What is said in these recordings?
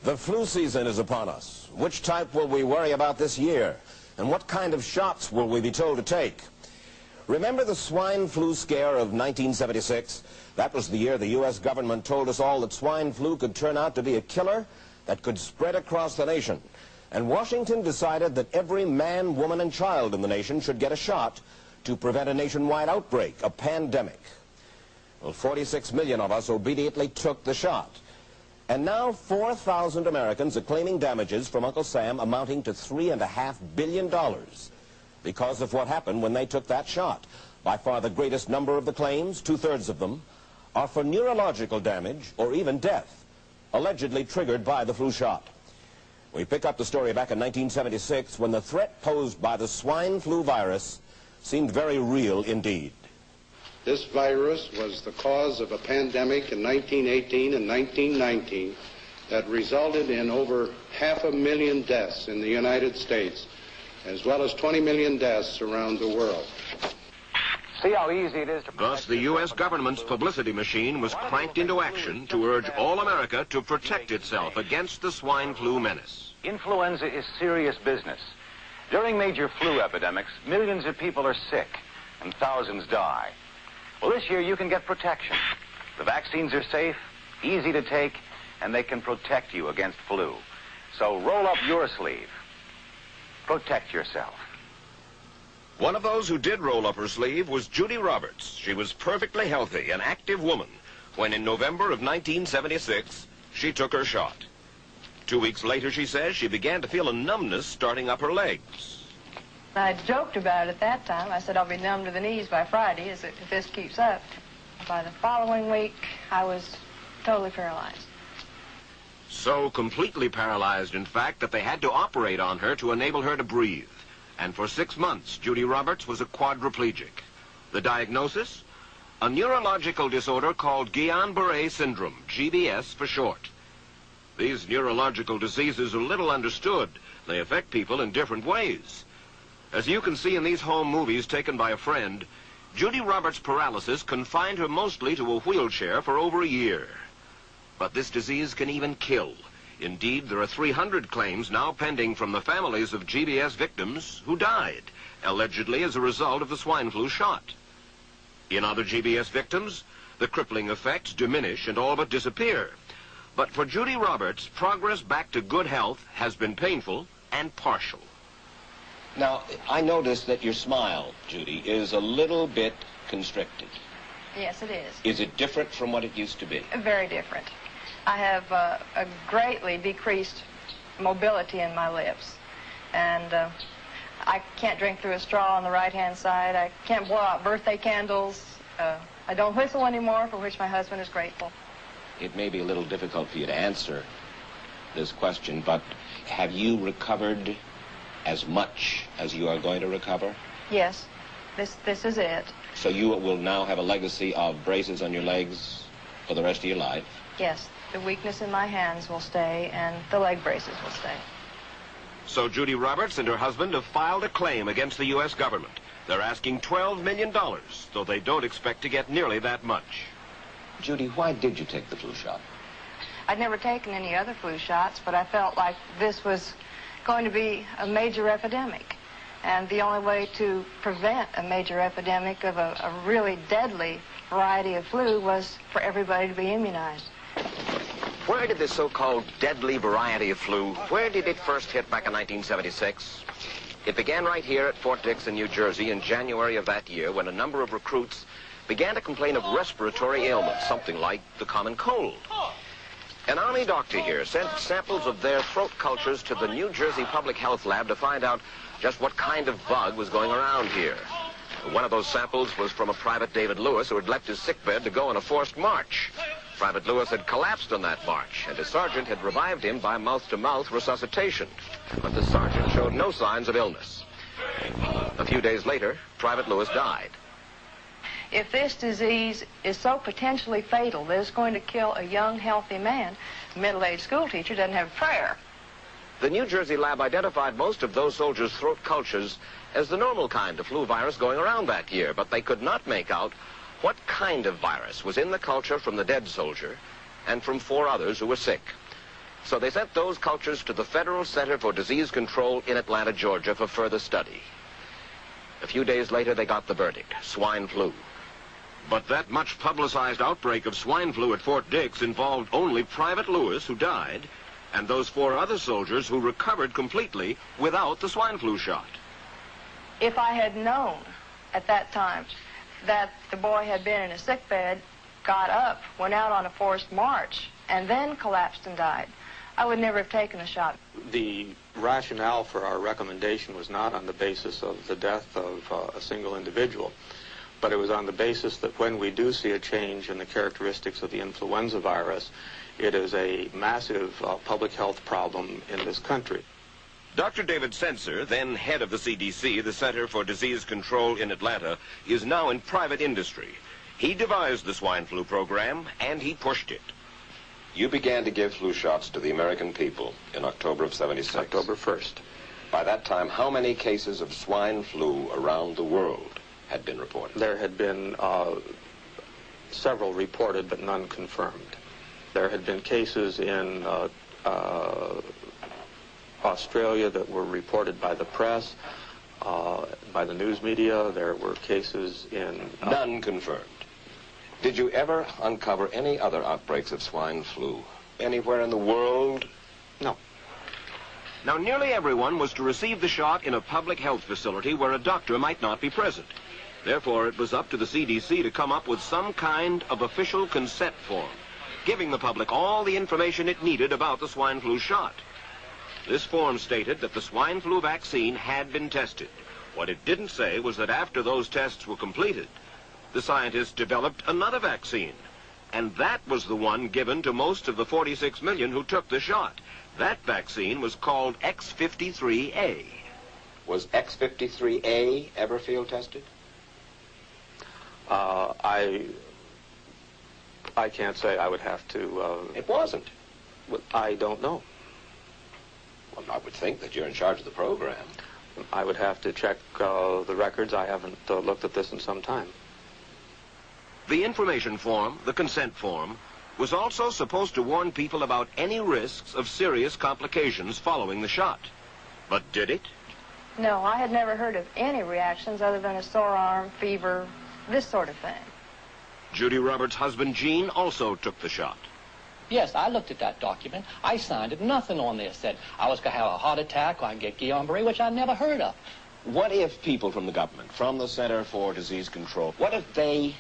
The flu season is upon us. Which type will we worry about this year? And what kind of shots will we be told to take? Remember the swine flu scare of 1976? That was the year the U.S. government told us all that swine flu could turn out to be a killer that could spread across the nation. And Washington decided that every man, woman, and child in the nation should get a shot to prevent a nationwide outbreak, a pandemic. Well, 46 million of us obediently took the shot. And now 4,000 Americans are claiming damages from Uncle Sam amounting to $3.5 billion because of what happened when they took that shot. By far the greatest number of the claims, 2/3 of them, are for neurological damage or even death, allegedly triggered by the flu shot. We pick up the story back in 1976 when the threat posed by the swine flu virus seemed very real indeed. This virus was the cause of a pandemic in 1918 and 1919 that resulted in over 500,000 deaths in the United States, as well as 20 million deaths around the world. See how easy it is to... Thus, the U.S. government's publicity machine was cranked into action to urge all America to protect itself against the swine flu menace. Influenza is serious business. During major flu epidemics, millions of people are sick and thousands die. Well, this year you can get protection. The vaccines are safe, easy to take, and they can protect you against flu. So roll up your sleeve. Protect yourself. One of those who did roll up her sleeve was Judy Roberts. She was perfectly healthy, an active woman, when in November of 1976, she took her shot. 2 weeks later, she says, she began to feel a numbness starting up her legs. I joked about it at that time. I said I'll be numb to the knees by Friday if this keeps up. By the following week, I was totally paralyzed. So completely paralyzed, in fact, that they had to operate on her to enable her to breathe. And for 6 months, Judy Roberts was a quadriplegic. The diagnosis? A neurological disorder called Guillain-Barré syndrome, GBS for short. These neurological diseases are little understood. They affect people in different ways. As you can see in these home movies taken by a friend, Judy Roberts' paralysis confined her mostly to a wheelchair for over a year. But this disease can even kill. Indeed, there are 300 claims now pending from the families of GBS victims who died, allegedly as a result of the swine flu shot. In other GBS victims, the crippling effects diminish and all but disappear. But for Judy Roberts, progress back to good health has been painful and partial. Now, I noticed that your smile, Judy, is a little bit constricted. Yes, it is. Is it different from what it used to be? Very different. I have a greatly decreased mobility in my lips. And I can't drink through a straw on the right-hand side. I can't blow out birthday candles. I don't whistle anymore, for which my husband is grateful. It may be a little difficult for you to answer this question, but have you recovered as much as you are going to recover? Yes, this is it. So you will now have a legacy of braces on your legs for the rest of your life? Yes, the weakness in my hands will stay and the leg braces will stay. So Judy Roberts and her husband have filed a claim against the U.S. government. They're asking $12 million, though they don't expect to get nearly that much. Judy, why did you take the flu shot? I'd never taken any other flu shots, but I felt like this was going to be a major epidemic. And the only way to prevent a major epidemic of a really deadly variety of flu was for everybody to be immunized. Where did this so-called deadly variety of flu, where did it first hit back in 1976? It began right here at Fort Dix in New Jersey in January of that year when a number of recruits began to complain of respiratory ailments, something like the common cold. An Army doctor here sent samples of their throat cultures to the New Jersey Public Health Lab to find out just what kind of bug was going around here. One of those samples was from a Private David Lewis who had left his sickbed to go on a forced march. Private Lewis had collapsed on that march, and his sergeant had revived him by mouth-to-mouth resuscitation. But the sergeant showed no signs of illness. A few days later, Private Lewis died. If this disease is so potentially fatal that it's going to kill a young, healthy man, a middle-aged school teacher doesn't have a prayer. The New Jersey lab identified most of those soldiers' throat cultures as the normal kind of flu virus going around that year, but they could not make out what kind of virus was in the culture from the dead soldier and from 4 others who were sick. So they sent those cultures to the Federal Center for Disease Control in Atlanta, Georgia for further study. A few days later, they got the verdict: swine flu. But that much publicized outbreak of swine flu at Fort Dix involved only Private Lewis, who died, and those 4 other soldiers who recovered completely without the swine flu shot. If I had known at that time that the boy had been in a sick bed, got up, went out on a forced march, and then collapsed and died, I would never have taken the shot. The rationale for our recommendation was not on the basis of the death of a single individual, but it was on the basis that when we do see a change in the characteristics of the influenza virus, it is a massive public health problem in this country. Dr. David Senser, then head of the CDC, the Center for Disease Control in Atlanta, is now in private industry. He devised the swine flu program, and he pushed it. You began to give flu shots to the American people in October of '76. October 1st. By that time, how many cases of swine flu around the world had been reported? There had been several reported, but none confirmed. There had been cases in Australia that were reported by the press, by the news media. There were cases in... None confirmed. Did you ever uncover any other outbreaks of swine flu anywhere in the world? No. Now, nearly everyone was to receive the shot in a public health facility where a doctor might not be present. Therefore, it was up to the CDC to come up with some kind of official consent form, giving the public all the information it needed about the swine flu shot. This form stated that the swine flu vaccine had been tested. What it didn't say was that after those tests were completed, the scientists developed another vaccine, and that was the one given to most of the 46 million who took the shot. That vaccine was called X53A. Was X53A ever field tested? I can't say. I would have to... It wasn't. I don't know. Well, I would think that you're in charge of the program. I would have to check the records. I haven't looked at this in some time. The information form, the consent form, was also supposed to warn people about any risks of serious complications following the shot. But did it? No, I had never heard of any reactions other than a sore arm, fever, this sort of thing. Judy Roberts' husband, Gene, also took the shot. Yes, I looked at that document. I signed it. Nothing on there said I was going to have a heart attack or I get Guillain-Barré, which I never heard of. What if people from the government, from the Center for Disease Control, what if they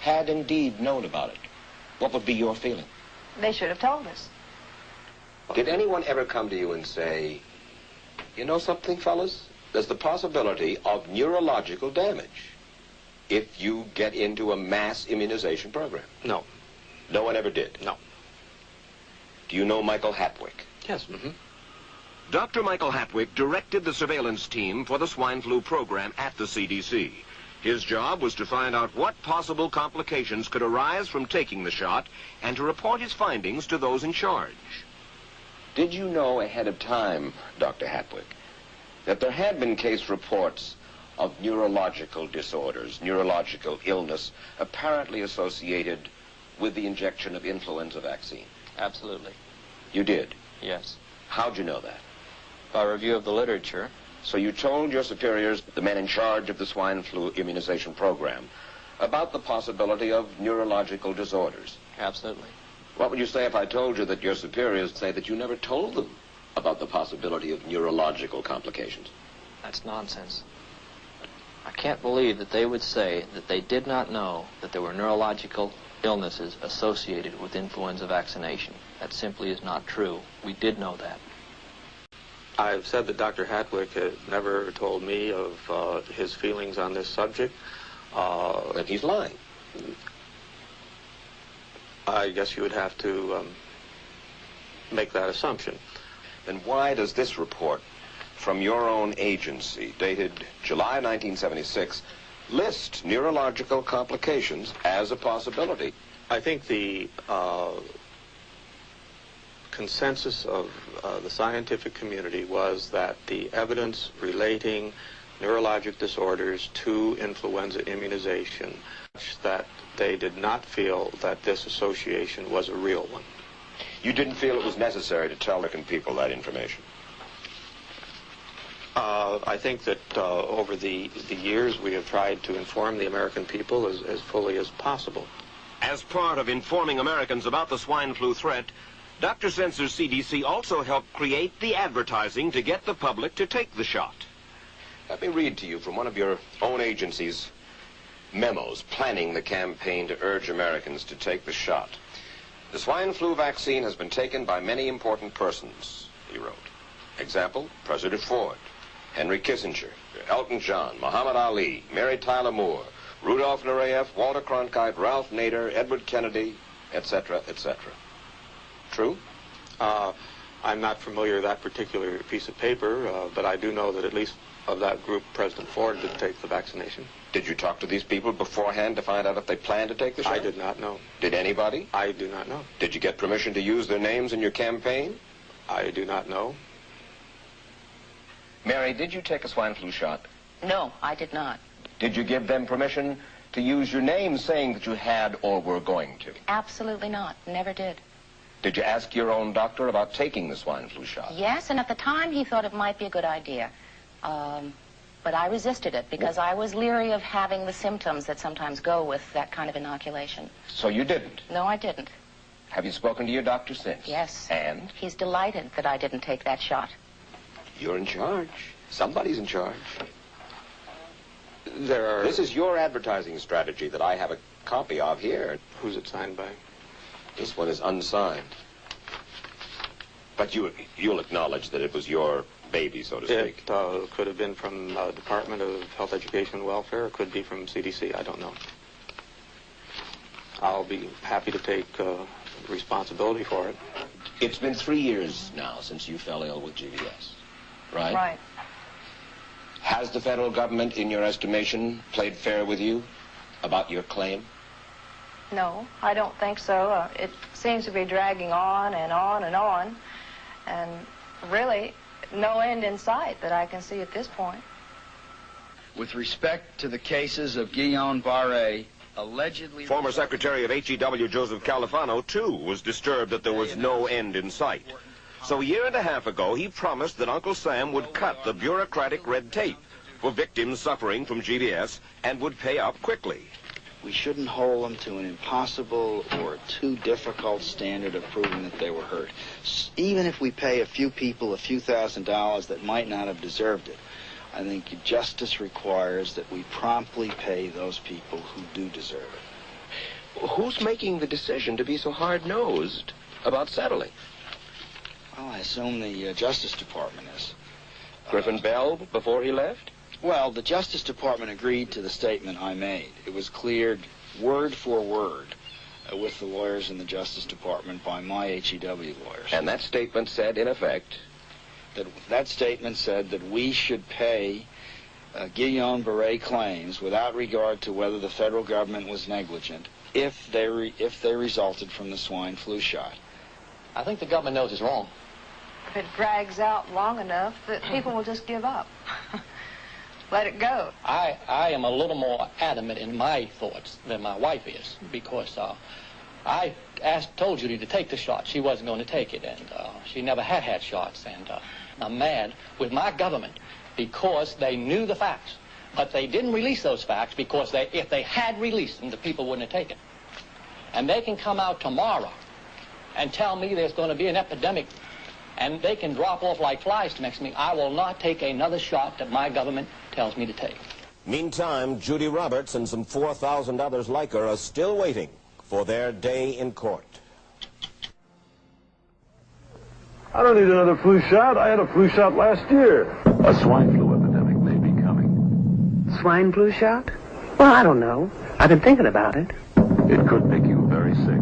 had indeed known about it? What would be your feeling? They should have told us. Did anyone ever come to you and say, you know something, fellas? There's the possibility of neurological damage if you get into a mass immunization program? No. No one ever did? No. Do you know Michael Hatwick? Yes. Mm-hmm. Dr. Michael Hatwick directed the surveillance team for the swine flu program at the CDC. His job was to find out what possible complications could arise from taking the shot and to report his findings to those in charge. Did you know ahead of time, Dr. Hatwick, that there had been case reports of neurological disorders, neurological illness, apparently associated with the injection of influenza vaccine? Absolutely. You did? Yes. How'd you know that? By review of the literature. So you told your superiors, the men in charge of the swine flu immunization program, about the possibility of neurological disorders? Absolutely. What would you say if I told you that your superiors say that you never told them about the possibility of neurological complications? That's nonsense. I can't believe that they would say that they did not know that there were neurological illnesses associated with influenza vaccination. That simply is not true. We did know that. I've said that Dr. Hatwick had never told me of his feelings on this subject. That he's lying. I guess you would have to make that assumption. Then why does this report from your own agency, dated July 1976, list neurological complications as a possibility? I think the consensus of the scientific community was that the evidence relating neurologic disorders to influenza immunization, that they did not feel that this association was a real one. You didn't feel it was necessary to tell the American people that information? I think that over the years we have tried to inform the American people as fully as possible. As part of informing Americans about the swine flu threat, Dr. Sensor's CDC also helped create the advertising to get the public to take the shot. Let me read to you from one of your own agency's memos planning the campaign to urge Americans to take the shot. The swine flu vaccine has been taken by many important persons, he wrote. Example, President Ford, Henry Kissinger, Elton John, Muhammad Ali, Mary Tyler Moore, Rudolph Nureyev, Walter Cronkite, Ralph Nader, Edward Kennedy, etc., etc. True? I'm not familiar with that particular piece of paper, but I do know that at least of that group, President Ford did take the vaccination. Did you talk to these people beforehand to find out if they planned to take the shot? I did not know. Did anybody? I do not know. Did you get permission to use their names in your campaign? I do not know. Mary, did you take a swine flu shot? No, I did not. Did you give them permission to use your name saying that you had or were going to? Absolutely not. Never did. Did you ask your own doctor about taking the swine flu shot? Yes, and at the time he thought it might be a good idea. But I resisted it because I was leery of having the symptoms that sometimes go with that kind of inoculation. So you didn't? No, I didn't. Have you spoken to your doctor since? Yes. And? He's delighted that I didn't take that shot. You're in charge. Somebody's in charge. There are... This is your advertising strategy that I have a copy of here. Who's it signed by? This one is unsigned. But you'll acknowledge that it was your baby, so to speak. It could have been from Department of Health, Education, and Welfare. It could be from CDC. I don't know. I'll be happy to take responsibility for it. It's been 3 years now since you fell ill with GBS, right? Right. Has the federal government, in your estimation, played fair with you about your claim? No, I don't think so. It seems to be dragging on and on and on, and really no end in sight that I can see at this point. With respect to the cases of Guillain-Barré, allegedly... Former Secretary of HEW Joseph Califano, too, was disturbed that there was no end in sight. So a year and a half ago, he promised that Uncle Sam would cut the bureaucratic red tape for victims suffering from GBS and would pay up quickly. We shouldn't hold them to an impossible or too difficult standard of proving that they were hurt. Even if we pay a few people a few $1,000s that might not have deserved it, I think justice requires that we promptly pay those people who do deserve it. Who's making the decision to be so hard-nosed about settling? Well, I assume the Justice Department is. Griffin Bell before he left? Well, the Justice Department agreed to the statement I made. It was cleared word for word with the lawyers in the Justice Department by my HEW lawyers. And that statement said, in effect... That statement said that we should pay Guillain-Barré claims without regard to whether the federal government was negligent if they resulted from the swine flu shot. I think the government knows it's wrong. If it drags out long enough, that people will just give up. Let it go. I am a little more adamant in my thoughts than my wife is, because I told Judy to take the shot. She wasn't going to take it, and she never had shots. And I'm mad with my government because they knew the facts, but they didn't release those facts because if they had released them, the people wouldn't have taken. And they can come out tomorrow and tell me there's going to be an epidemic, and they can drop off like flies next to me. I will not take another shot that my government tells me to take. Meantime, Judy Roberts and some 4,000 others like her are still waiting for their day in court. I don't need another flu shot. I had a flu shot last year. A swine flu epidemic may be coming. Swine flu shot? Well, I don't know. I've been thinking about it. It could make you very sick.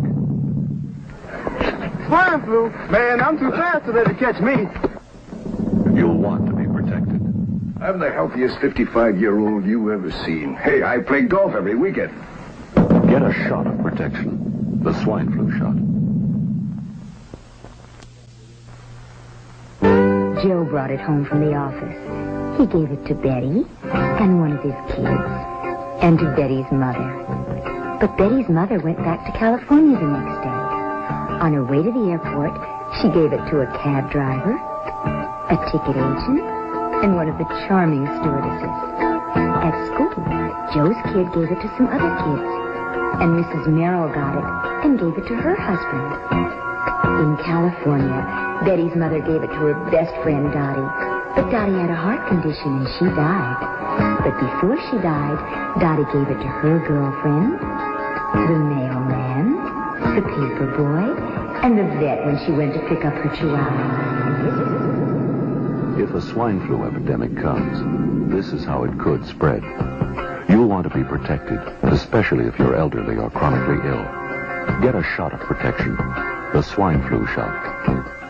Swine flu? Man, I'm too fast to let it catch me. You'll want to be protected. I'm the healthiest 55-year-old you ever seen. Hey, I play golf every weekend. Get a shot of protection. The swine flu shot. Joe brought it home from the office. He gave it to Betty and one of his kids and to Betty's mother. But Betty's mother went back to California the next day. On her way to the airport, she gave it to a cab driver, a ticket agent, and one of the charming stewardesses. At school, Joe's kid gave it to some other kids, and Mrs. Merrill got it and gave it to her husband. In California, Betty's mother gave it to her best friend, Dottie. But Dottie had a heart condition and she died. But before she died, Dottie gave it to her girlfriend, the mailman, the paper boy, and the vet when she went to pick up her chihuahua. If a swine flu epidemic comes, this is how it could spread. You'll want to be protected, especially if you're elderly or chronically ill. Get a shot of protection, the swine flu shot.